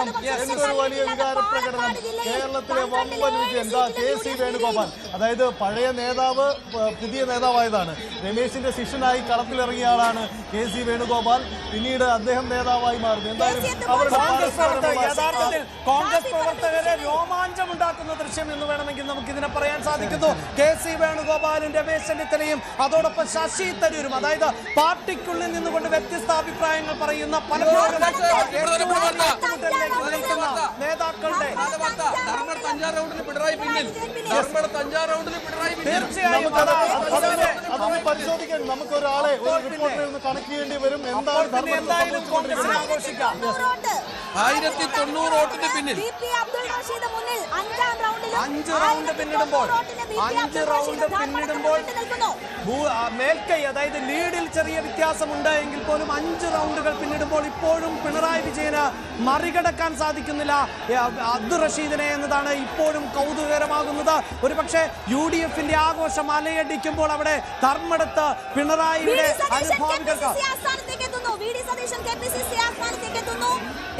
അദ്ദേഹം എന്തൊരു വലിയ വികാര പ്രകടനം. കേരളത്തിലെ വമ്പൻ വിജയം. കെ.സി. വേണുഗോപാൽ, അതായത് പഴയ നേതാവ് പുതിയ നേതാവായതാണ്. രമേശിന്റെ ശിഷ്യനായി കളത്തിലിറങ്ങിയ ആളാണ് കെ.സി. വേണുഗോപാൽ. പിന്നീട് അദ്ദേഹം നേതാവായി മാറുന്നു. എന്തായാലും കോൺഗ്രസ് പ്രവർത്തകരെ രോമാഞ്ചമുണ്ടാക്കുന്ന ദൃശ്യം എന്ന് വേണമെങ്കിൽ നമുക്ക് ഇതിനെ പറയാൻ സാധിക്കുന്നു. കെ.സി. വേണുഗോപാലും രമേശ് ചെന്നിത്തലയും അതോടൊപ്പം ശശി തരൂരും, അതായത് പാർട്ടിക്കുള്ളിൽ നിന്നുകൊണ്ട് വ്യത്യസ്ത അഭിപ്രായങ്ങൾ പറയുന്ന പലപ്പോഴും നേതാക്കളുടെ തീർച്ചയായും അതൊന്ന് പരിശോധിക്കാൻ നമുക്ക് ഒരാളെ ഒരു റിപ്പോർട്ടറിൽ നിന്ന് കണക്ട് ചെയ്യേണ്ടി വരും. എന്തായാലും കോൺഗ്രസിനെ ആഘോഷിക്കാം. 1090 വോട്ടിന് പിന്നിൽ 5 റൗണ്ട് പിന്നിടുമ്പോൾ മേൽക്കൈ, അതായത് ലീഡിൽ ചെറിയ വ്യത്യാസമുണ്ട് എങ്കിൽ പോലും 5 റൗണ്ടുകൾ പിന്നിടുമ്പോൾ ഇപ്പോഴും പിണറായി വിജയന് മറികടക്കാൻ സാധിക്കുന്നില്ല അബ്ദുൾ റഷീദിനെ എന്നതാണ് ഇപ്പോഴും കൗതുകകരമാകുന്നത്. ഒരുപക്ഷെ UDFന്റെ ആഘോഷം അലയടിക്കുമ്പോൾ അവിടെ ധർമ്മടത്ത് പിണറായിയുടെ അനുഭാവികൾക്ക്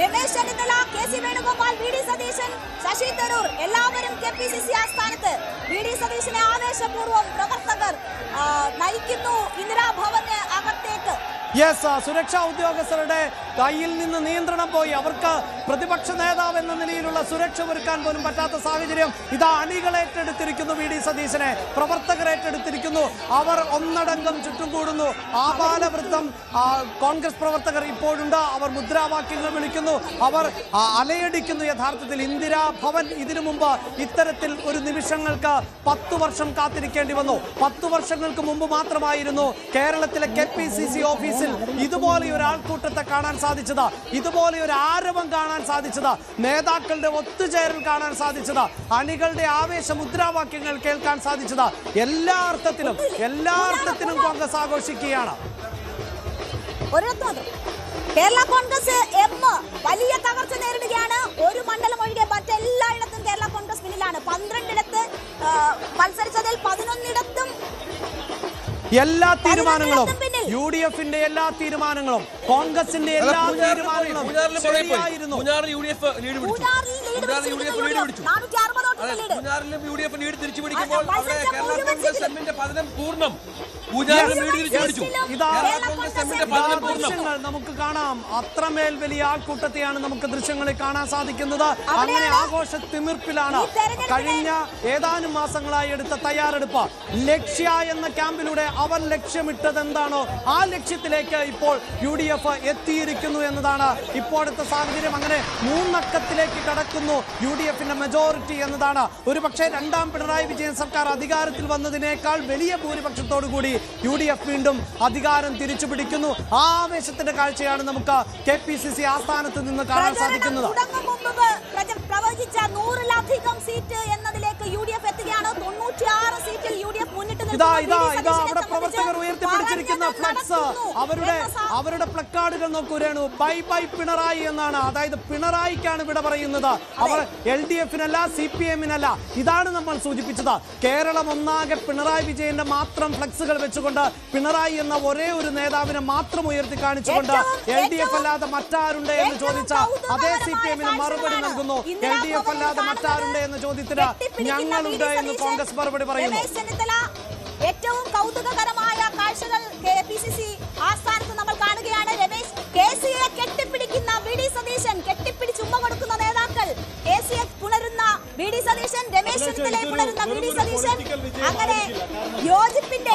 രമേശ് ചെന്നിത്തല, കെ.സി. വേണുഗോപാൽ, വി.ഡി. സതീശൻ, ശശി തരൂർ എല്ലാവരും KPCC ആസ്ഥാനത്ത്. വി.ഡി. സതീശനെ ആവേശപൂർവ്വം പ്രവർത്തകർ നയിക്കുന്നു ഇന്ദിരാഭവന് അകത്തേക്ക്. സുരക്ഷാ ഉദ്യോഗസ്ഥരുടെ കയ്യിൽ നിന്ന് നിയന്ത്രണം പോയി. അവർക്ക് പ്രതിപക്ഷ നേതാവ് എന്ന നിലയിലുള്ള സുരക്ഷ ഒരുക്കാൻ പോലും പറ്റാത്ത സാഹചര്യം. ഇതാ അണികൾ ഏറ്റെടുത്തിരിക്കുന്നു, വി.ഡി. സതീശനെ പ്രവർത്തകർ ഏറ്റെടുത്തിരിക്കുന്നു. അവർ ഒന്നടങ്കം ചുറ്റും കൂടുന്നു. ആപാലവൃത്തം കോൺഗ്രസ് പ്രവർത്തകർ ഇപ്പോഴുണ്ട്. അവർ മുദ്രാവാക്യങ്ങൾ വിളിക്കുന്നു, അവർ അലയടിക്കുന്നു. യഥാർത്ഥത്തിൽ ഇന്ദിരാ ഭവൻ ഇതിനു മുമ്പ് ഇത്തരത്തിൽ ഒരു നിമിഷങ്ങൾക്ക് 10 വർഷം കാത്തിരിക്കേണ്ടി വന്നു. 10 വർഷങ്ങൾക്ക് മുമ്പ് മാത്രമായിരുന്നു കേരളത്തിലെ KPCC ഓഫീസിൽ ഇതുപോലെ ഒരു ആൾക്കൂട്ടത്തെ കാണാൻ സാധിച്ചത്, ഇതുപോലെ ഒരു ആരവം കാണാൻ സാധിച്ചത്, നേതാക്കളുടെ ഒത്തുചേരൽ കാണാൻ സാധിച്ചത്, അണികളുടെ ആവേശ മുദ്രാവാക്യങ്ങൾ കേൾക്കാൻ സാധിച്ചത്. എല്ലാ അർത്ഥത്തിലും കോൺഗ്രസ് ആഘോഷിക്കുകയാണ്. കേരള കോൺഗ്രസ് വലിയ തകർച്ച നേരിടുകയാണ്. ഒരു മണ്ഡലം ഒഴികെ മറ്റെല്ലായിടത്തും കേരള കോൺഗ്രസ് പിന്നിലാണ്. 12ഇടത്ത് മത്സരിച്ചതിൽ 11ഇടത്തും എല്ലാ തീരുമാനങ്ങളും UDFന്റെ എല്ലാ തീരുമാനങ്ങളും കോൺഗ്രസിന്റെ എല്ലാ തീരുമാനങ്ങളും ശരിയായിരുന്നു. നമുക്ക് കാണാം. അത്രമേൽ വലിയ ആൾക്കൂട്ടത്തെയാണ് നമുക്ക് ദൃശ്യങ്ങളിൽ കാണാൻ സാധിക്കുന്നത്. അങ്ങനെ ആഘോഷ തിമിർപ്പിലാണ് കഴിഞ്ഞ ഏതാനും മാസങ്ങളായി എടുത്ത തയ്യാറെടുപ്പ്. ലക്ഷ്യ എന്ന ക്യാമ്പിലൂടെ അവർ ലക്ഷ്യമിട്ടത് എന്താണോ ആ ലക്ഷ്യത്തിലേക്ക് ഇപ്പോൾ UDF എത്തിയിരിക്കുന്നു എന്നതാണ് ഇപ്പോഴത്തെ സാഹചര്യം. അങ്ങനെ 3 അക്കത്തിലേക്ക് കടക്കുന്നു UDFന്റെ മെജോറിറ്റി എന്നതാണ്. ഒരുപക്ഷെ രണ്ടാം പിണറായി വിജയൻ സർക്കാർ അധികാരത്തിൽ വന്നതിനേക്കാൾ വലിയ ഭൂരിപക്ഷത്തോടു കൂടി UDF വീണ്ടും അധികാരം തിരിച്ചു പിടിക്കുന്നു. ആ ആവേശത്തിന്റെ കാഴ്ചയാണ് നമുക്ക് KPCC ആസ്ഥാനത്ത് നിന്ന് കാണാൻ സാധിക്കുന്നത്. പ്രവചിച്ച 100-ലധികം സീറ്റ് എന്നതിലേക്ക് UDF എത്തുകയാണ്. 96 സീറ്റിൽ UDF മുന്നിട്ട് നിൽക്കുന്നു. അവിടെ പ്രവർത്തകർ ഉയർത്തിപ്പിടിച്ചിരിക്കുന്ന ഫ്ലക്സ്, അവരുടെ പ്ലക്കാർഡുകൾ നോക്കൂ രേണു. ബൈ ബൈ പിണറായി എന്നാണ്. അതായത് പിണറായിക്കാണ് വിട പറയുന്നത്. അവർ LDFനല്ല, CPMനല്ല. ഇതാണ് നമ്മൾ സൂചിപ്പിച്ചത്. കേരളം ഒന്നാകെ പിണറായി വിജയന്റെ മാത്രം ഫ്ലക്സുകൾ വെച്ചുകൊണ്ട് പിണറായി എന്ന ഒരേ ഒരു നേതാവിനെ മാത്രം ഉയർത്തി കാണിച്ചുകൊണ്ട് LDF അല്ലാതെ മറ്റാരുണ്ട് എന്ന് ചോദിച്ച അതേ CPMന് മറുപടി നൽകുന്നു. LDF അല്ലാതെ മറ്റാരുണ്ട് എന്ന ചോദ്യത്തിന് ഞങ്ങളുണ്ട് എന്ന് കോൺഗ്രസ് മറുപടി പറയുന്നു. ഏറ്റവും കൗതുകകരമായ കാഴ്ചകൾ KPCC ആസ്ഥാനത്ത് നമ്മൾ കാണുകയാണ്. രമേശ് KCയെ കെട്ടിപ്പിടിക്കുന്ന വി.ഡി. സതീശൻ, കെട്ടിപ്പിടിച്ച് ഉമ്മ കൊടുക്കുന്ന നേതാക്കൾ, KCയെ പുണരുന്ന വി.ഡി. സതീശൻ, രമേശ് ചെന്നിത്തലയെ പുണരുന്ന വി.ഡി. സതീശൻ. അങ്ങനെ യോജിപ്പിന്റെ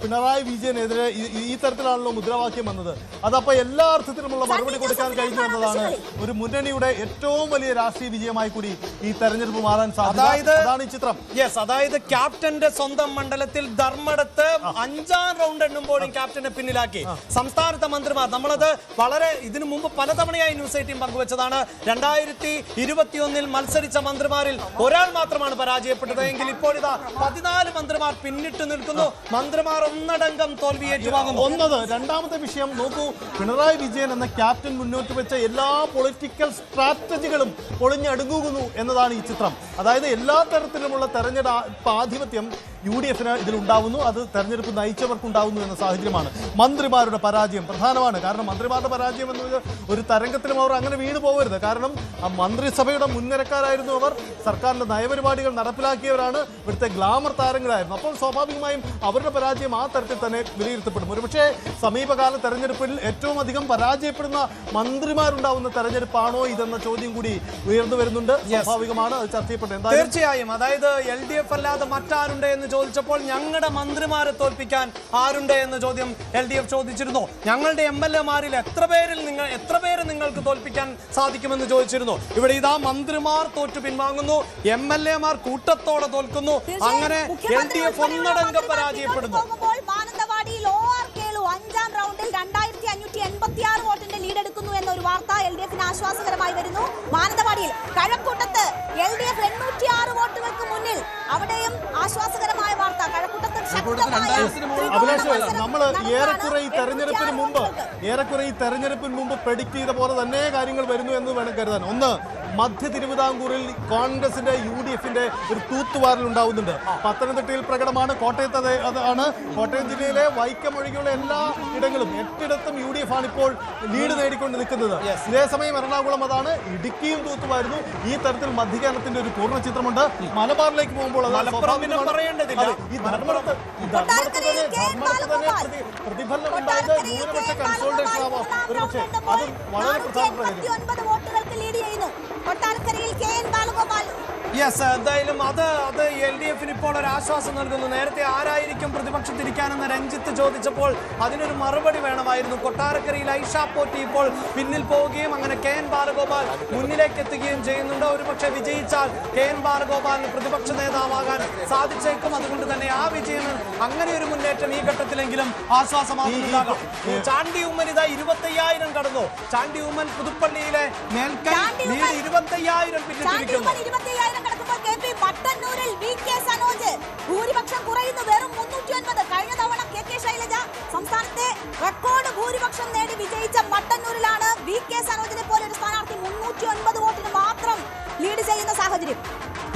പിണറായി വിജയനെതിരെ ഈ തരത്തിലാണല്ലോ മുദ്രാവാക്യം വന്നത്. അതപ്പോ എല്ലാ അർത്ഥത്തിലുമുള്ള മറുപടി കൊടുക്കാൻ കഴിഞ്ഞു എന്നതാണ് ഒരു മുന്നണിയുടെ ഏറ്റവും വലിയ രാഷ്ട്രീയ വിജയമായി കൂടി ഈ തെരഞ്ഞെടുപ്പ് മാറാൻ സാധിച്ചത്. അതാണ് ഈ ചിത്രം. അതായത് ക്യാപ്റ്റന്റെ സ്വന്തം മണ്ഡലത്തിൽ ധർമ്മടത്ത് 5-ാം റൗണ്ട് എണ്ണുമ്പോഴും ക്യാപ്റ്റനെ പിന്നിലാക്കി സംസ്ഥാനത്തെ മന്ത്രിമാർ. നമ്മളത് വളരെ ഇതിനു മുമ്പ് പലതവണയായി ന്യൂസ് 18 പങ്കുവച്ചതാണ്. 2021 മത്സരിച്ച മന്ത്രിമാരിൽ ഒരാൾ മാത്രമാണ് പരാജയപ്പെട്ടത് എങ്കിൽ ഇപ്പോൾ ഇതാ 14 മന്ത്രിമാർ പിന്നിട്ട് നിൽക്കുന്നു. മന്ത്രിമാർ ഒന്നടങ്കം തോൽവി ഏറ്റുവാങ്ങുന്നു. രണ്ടാമത്തെ വിഷയം നോക്കൂ. പിണറായി വിജയൻ എന്ന ക്യാപ്റ്റൻ മുന്നോട്ട് വെച്ച എല്ലാ പൊളിറ്റിക്കൽ സ്ട്രാറ്റജികളും പൊളിഞ്ഞടുങ്ങുന്നു എന്നതാണ് ഈ ചിത്രം. അതായത് എല്ലാ തരത്തിലുമുള്ള തെരഞ്ഞെടുപ്പ് ആധിപത്യം UDF ഇതിലുണ്ടാവുന്നു, അത് തെരഞ്ഞെടുപ്പ് നയിച്ചവർക്കുണ്ടാവുന്നു എന്ന സാഹചര്യമാണ്. മന്ത്രിമാരുടെ പരാജയം പ്രധാനമാണ്. കാരണം മന്ത്രിമാരുടെ പരാജയം എന്നത് ഒരു തരംഗത്തിലും അവർ അങ്ങനെ വീണു പോകരുത്. കാരണം ആ മന്ത്രിസഭയുടെ മുൻനിരക്കാരായിരുന്നു അവർ, സർക്കാരിൻ്റെ നയപരിപാടികൾ നടപ്പിലാക്കിയവരാണ്, ഇവിടുത്തെ ഗ്ലാമർ താരങ്ങളായിരുന്നു. അപ്പോൾ സ്വാഭാവികമായും അവരുടെ പരാജയം ആ തരത്തിൽ തന്നെ വിലയിരുത്തപ്പെടും. ഒരുപക്ഷേ സമീപകാല തെരഞ്ഞെടുപ്പിൽ ഏറ്റവും അധികം പരാജയപ്പെടുന്ന മന്ത്രിമാരുണ്ടാവുന്ന തെരഞ്ഞെടുപ്പാണോ ഇതെന്ന ചോദ്യം കൂടി ഉയർന്നു വരുന്നുണ്ട്. സ്വാഭാവികമാണ്, അത് ചർച്ച ചെയ്യപ്പെട്ടത്. തീർച്ചയായും. അതായത് LDF അല്ലാതെ മറ്റാരുണ്ട് എന്ന് ചോദിച്ചപ്പോൾ ഞങ്ങളുടെ മന്ത്രിമാരെ തോൽപ്പിക്കാൻ ആരുണ്ട് എന്ന ചോദ്യം LDF ചോദിച്ചിരുന്നു. ഞങ്ങളുടെ MLA-മാരിൽ എത്ര പേര് നിങ്ങൾക്ക് തോൽപ്പിക്കാൻ സാധിക്കുമെന്ന് ചോദിച്ചിരുന്നു. ഇവിടെ ഇതാ മന്ത്രിമാർ തോറ്റു പിൻവാങ്ങുന്നു, MLA-മാർ കൂട്ടത്തോടെ തോൽക്കുന്നു. അങ്ങനെ LDF ഒന്നടങ്കം പരാജയപ്പെടുന്നു. മാനന്തവാടിയിൽ OR കേളു 5ാം റൗണ്ടിൽ 2586 വോട്ടിന്റെ ലീഡ് എടുക്കുന്നു എന്നൊരു വാർത്ത LDF-ന് ആശ്വാസകരമായി വരുന്നു. മാനന്തവാടിയിൽ കഴക്കൂട്ടത്ത് LDF 806 വോട്ടുകൾക്ക് മുന്നിൽ, അവിടെയും ആശ്വാസകരമായ വാർത്ത. കഴക്കൂട്ടത്ത് നമ്മൾ ഏറെക്കുറെ ഈ തെരഞ്ഞെടുപ്പിന് മുമ്പ് പ്രെഡിക്റ്റ് ചെയ്ത പോലെ തന്നെ കാര്യങ്ങൾ വരുന്നു എന്ന് വേണം കരുതാൻ. ഒന്ന്, മധ്യ തിരുവിതാംകൂറിൽ കോൺഗ്രസിന്റെ UDF-ന്റെ ഒരു തൂത്തുവാരൽ ഉണ്ടാവുന്നുണ്ട്. പത്തനംതിട്ടയിൽ പ്രകടമാണ്, കോട്ടയത്ത് അതാണ്. കോട്ടയം ജില്ലയിലെ വൈക്കം ഒഴികെയുള്ള എല്ലാ ഇടങ്ങളും 8 UDF ആണ് ഇപ്പോൾ ലീഡ് നേടിക്കൊണ്ട് നിൽക്കുന്നത്. ഇതേസമയം എറണാകുളം അതാണ്, ഇടുക്കിയും തൂത്തുവായിരുന്നു. ഈ തരത്തിൽ മധ്യകേരളത്തിന്റെ ഒരു പൂർണ്ണ ചിത്രമുണ്ട്. മലബാറിലേക്ക് പോകുമ്പോൾ പ്രതിഫലനം ഉണ്ടായത് ന്യൂനപക്ഷ കൺസോൾട്ടേഷൻ ആവാം. ഒരുപക്ഷെ അത് വളരെ പ്രധാനപ്പെട്ട വോട്ടുകൾക്ക് ലീഡ് ചെയ്യുന്നു. കൊട്ടാരക്കരയിൽ KN ബാലഗോപാൽ. എന്തായാലും അത് LDF-ന് ഇപ്പോൾ ഒരു ആശ്വാസം നൽകുന്നു. നേരത്തെ ആരായിരിക്കും പ്രതിപക്ഷത്തിരിക്കാനെന്ന് രഞ്ജിത്ത് ചോദിച്ചപ്പോൾ അതിനൊരു മറുപടി വേണമായിരുന്നു. കൊട്ടാരക്കരയിൽ ഐഷ പോറ്റി ഇപ്പോൾ പിന്നിൽ പോവുകയും അങ്ങനെ KN ബാലഗോപാൽ മുന്നിലേക്ക് എത്തുകയും ചെയ്യുന്നുണ്ട്. ഒരുപക്ഷെ വിജയിച്ചാൽ KN ബാലഗോപാലിന് പ്രതിപക്ഷ നേതാവാകാൻ സാധിച്ചേക്കും. അതുകൊണ്ട് തന്നെ ആ വിജയം, അങ്ങനെ ഒരു മുന്നേറ്റം ഈ ഘട്ടത്തിലെങ്കിലും ആശ്വാസമാകുന്നുണ്ടാകാം. ചാണ്ടി ഉമ്മൻ ഇതാ 25,000 കടന്നു. ചാണ്ടി ഉമ്മൻ പുതുപ്പള്ളിയിലെ മേൽക്കൈ ലീഡ് 25,000 പിന്നിട്ടിരിക്കുന്നു. മട്ടന്നൂരിൽ VK സനോജ് ഭൂരിപക്ഷം കുറയുന്നു, വെറും 309. കഴിഞ്ഞ തവണ KK ശൈലജ സംസ്ഥാനത്തെ റെക്കോർഡ് ഭൂരിപക്ഷം നേടി വിജയിച്ച മട്ടന്നൂരിലാണ് VK സനോജിനെ പോലെ ഒരു സ്ഥാനാർത്ഥി 309 വോട്ടിന് മാത്രം ലീഡ് ചെയ്യുന്ന സാഹചര്യം.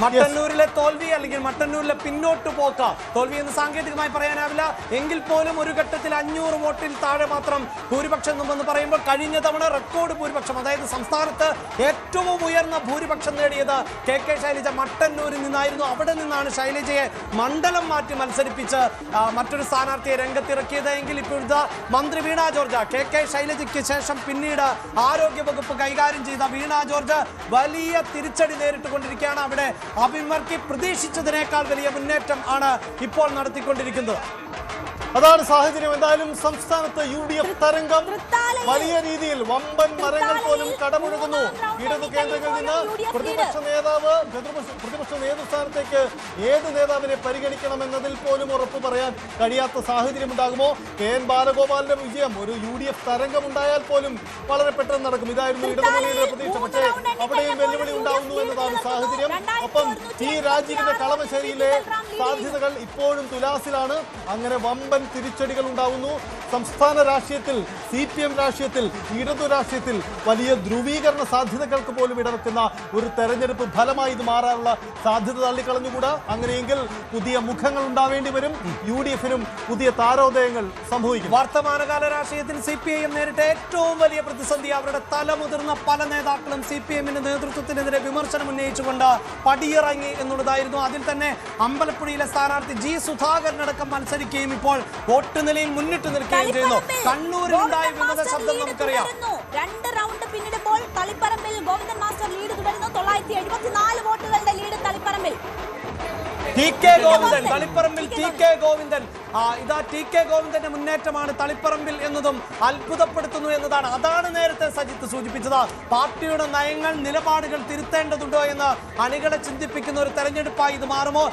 മട്ടന്നൂരിലെ തോൽവി അല്ലെങ്കിൽ മട്ടന്നൂരിലെ പിന്നോട്ട് പോക്ക, തോൽവി എന്ന് സാങ്കേതികമായി പറയാനാവില്ല, എങ്കിൽ പോലും ഒരു ഘട്ടത്തിൽ 500 വോട്ടിൽ താഴെ മാത്രം ഭൂരിപക്ഷം എന്ന് പറയുമ്പോൾ കഴിഞ്ഞ തവണ റെക്കോർഡ് ഭൂരിപക്ഷം, അതായത് സംസ്ഥാനത്ത് ഏറ്റവും ഉയർന്ന ഭൂരിപക്ഷം നേടിയത് KK ശൈലജ മട്ടന്നൂരിൽ നിന്നായിരുന്നു. അവിടെ നിന്നാണ് ശൈലജയെ മണ്ഡലം മാറ്റി മത്സരിപ്പിച്ച് മറ്റൊരു സ്ഥാനാർത്ഥിയെ രംഗത്തിറക്കിയത്. എങ്കിൽ ഇപ്പോഴത്തെ മന്ത്രി വീണ ജോർജ്, KK ശൈലജയ്ക്ക് ശേഷം പിന്നീട് ആരോഗ്യവകുപ്പ് കൈകാര്യം ചെയ്ത വീണ ജോർജ് വലിയ തിരിച്ചടി നേരിട്ടുകൊണ്ടിരിക്കുകയാണ്. അവിടെ അഭിമർക്കി പ്രതീക്ഷിച്ചതിനേക്കാൾ വലിയ മുന്നേറ്റം ആണ് ഇപ്പോൾ നടത്തിക്കൊണ്ടിരിക്കുന്നത്. അതാണ് സാഹചര്യം. എന്തായാലും സംസ്ഥാനത്ത് UDF തരംഗം വലിയ രീതിയിൽ വമ്പൻ മരങ്ങൾ പോലും കടമുഴകുന്നു. ഇടതു കേന്ദ്രങ്ങളിൽ നിന്ന് പ്രതിപക്ഷ നേതൃസ്ഥാനത്തേക്ക് ഏത് നേതാവിനെ പരിഗണിക്കണമെന്നതിൽ പോലും ഉറപ്പ് പറയാൻ കഴിയാത്ത സാഹചര്യം ഉണ്ടാകുമോ? KN ബാലഗോപാലിന്റെ വിജയം, ഒരു UDF തരംഗം ഉണ്ടായാൽ പോലും വളരെ പെട്ടെന്ന് നടക്കും. ഇതായിരുന്നു ഇടതുമുന്നണിയുടെ പ്രതീക്ഷ. പക്ഷേ അവിടെയും വെല്ലുവിളി ഉണ്ടാവുന്നു എന്നതാണ് സാഹചര്യം. ഒപ്പം ഈ രാജ്യത്തിന്റെ കളമശ്ശേരിയിലെ സാധ്യതകൾ ഇപ്പോഴും തുലാസിലാണ്. അങ്ങനെ വമ്പൻ തിരിച്ചടികൾ ഉണ്ടാവുന്നു. സംസ്ഥാന രാഷ്ട്രീയത്തിൽ, CPM രാഷ്ട്രീയത്തിൽ, ഇടതു രാഷ്ട്രീയത്തിൽ വലിയ ധ്രുവീകരണ സാധ്യതകൾക്ക് പോലും ഇടവെക്കുന്ന ഒരു തെരഞ്ഞെടുപ്പ് ഫലമായി ഇത് മാറാനുള്ള സാധ്യത തള്ളിക്കളഞ്ഞുകൂടാ. അങ്ങനെയെങ്കിൽ പുതിയ മുഖങ്ങൾ ഉണ്ടാവേണ്ടി വരും. UDF-നും പുതിയ താരോദയങ്ങൾ സംഭവിക്കും. വർത്തമാനകാല രാഷ്ട്രീയത്തിൽ CPIM നേരിട്ട ഏറ്റവും വലിയ പ്രതിസന്ധി, അവരുടെ തലമുതിർന്ന പല നേതാക്കളും CPM-ന്റെ നേതൃത്വത്തിനെതിരെ വിമർശനം ഉന്നയിച്ചുകൊണ്ട് പടിയിറങ്ങി എന്നുള്ളതായിരുന്നു. അതിൽ തന്നെ അമ്പലപ്പുഴയിലെ സ്ഥാനാർത്ഥി G സുധാകരനടക്കം മത്സരിക്കുകയും ഇപ്പോൾ വോട്ട് നിലയിൽ മുന്നിട്ട് നിൽക്കുകയും ചെയ്യുന്നു. കണ്ണൂരിലുണ്ടായ വിമത ശബ്ദം നമുക്കറിയാം. 2 റൗണ്ട് പിന്നിടുമ്പോൾ തളിപ്പറമ്പിൽ ഗോവിന്ദൻ മാസ്റ്റർ ലീഡ് തുടരുന്നു. 974 വോട്ടുകളുടെ ലീഡ് തളിപ്പറമ്പിൽ. TK ഗോവിന്ദൻ, തളിപ്പറമ്പിൽ TK ഗോവിന്ദൻ. ഇതാ TK ഗോവിന്ദന്റെ മുന്നേറ്റമാണ് തളിപ്പറമ്പിൽ എന്നതും അത്ഭുതപ്പെടുത്തുന്നു എന്നതാണ്. അതാണ് നേരത്തെ സജിത്ത് സൂചിപ്പിച്ചത്. പാർട്ടിയുടെ നയങ്ങൾ, നിലപാടുകൾ തിരുത്തേണ്ടതുണ്ടോ എന്ന് അണികളെ ചിന്തിപ്പിക്കുന്ന ഒരു തെരഞ്ഞെടുപ്പായി ഇത് മാറുമോ?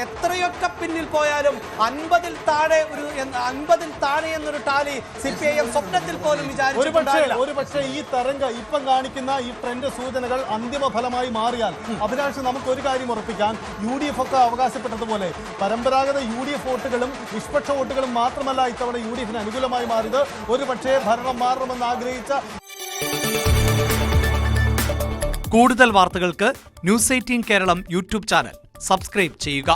എത്രയൊക്കെ പിന്നിൽ പോയാലും 50-ൽ താഴെ എന്നൊരു ടാലി CPIM സ്വപ്നത്തിൽ പോലും വിചാരിച്ചിട്ടുണ്ടാവില്ല. ഒരുപക്ഷെ ഈ തരംഗം ഇപ്പം കാണിക്കുന്ന ഈ ട്രെൻഡ് സൂചനകൾ അന്തിമ ഫലമായി മാറിയാൽ അഭിലാഷ് നമുക്ക് ഒരു കാര്യം ഉറപ്പിക്കാം. UDF ഒക്കെ അവകാശപ്പെട്ടതുപോലെ പരമ്പരാഗത UDF വോട്ടുകളും നിഷ്പക്ഷ വോട്ടുകളും മാത്രമല്ല ഇത്തവണ UDF-ന് അനുകൂലമായി മാറിയത്. ഒരുപക്ഷേ ഭരണം മാറണമെന്ന് ആഗ്രഹിച്ച കൂടുതൽ വാർത്തകൾക്ക് News 18 Keralam YouTube channel subscribe ചെയ്യുക.